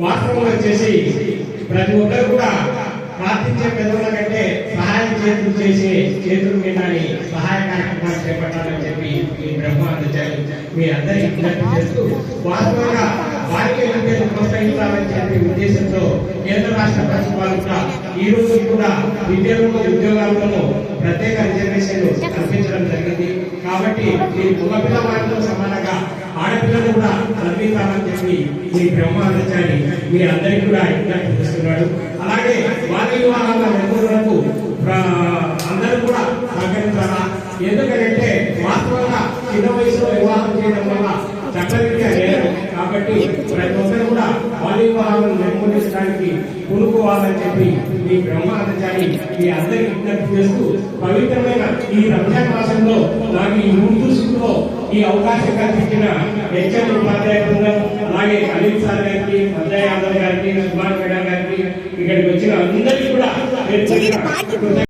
వాస్తవం వచ్చేసి ప్రతి ఒక్కరు కూడా ప్రార్థించే పెద్దల కంటే సహాయం చేతులు వినాలి, సహాయ కార్యక్రమాలు చేపట్టాలని చెప్పి ఈ బ్రహ్మ అందించారు. మీ అందరికీ విజ్ఞప్తి చేస్తూ వాస్తవంగా వారికి విద్యను ప్రోత్సహించాలని చెప్పి ఉద్దేశంతో కేంద్ర రాష్ట్ర ప్రభుత్వాలు కూడా ఈ రోజు కూడా విద్యలను ఉద్యోగాలను ప్రత్యేక రిజర్వేషన్లు కల్పించడం జరిగింది. కాబట్టి ఈ మగపిల్లవారితో సమానంగా ఆడపిల్లలు కూడా చదివిస్తామని చెప్పి మీ బ్రహ్మ అందించాలి. మీ అందరికీ కూడా విజ్ఞప్తి చేస్తున్నాడు. అలాగే బాల్య వివాహాల నిర్మూలనకు అందరూ కూడా సహకరించాలా. ఎందుకంటే వాస్తవంగా చిన్న వయసులో వివాహం చేయడం వల్ల చట్టరీత్యా లేదు. కాబట్టి ప్రతి ఒక్కరు కూడా బాల్య వివాహాలను నిర్మూలించడానికి పూనుకోవాలని చెప్పి మీ బ్రహ్మ అందించాలి. మీ అందరికీ విజ్ఞప్తి చేస్తూ పవిత్రమైన ఈ రంజాన్ మాసంలో నాకు ఈ ఉర్దూ ఈ అవకాశం కల్పించిన హెచ్ఎం ఉపాధ్యాయ బృందం, అలాగే ఖలీల్ సార్ గారికి, అజయ్ యాదవ్ గారికి, సుభాన్ మేడం గారికి, ఇక్కడికి వచ్చిన అందరికీ కూడా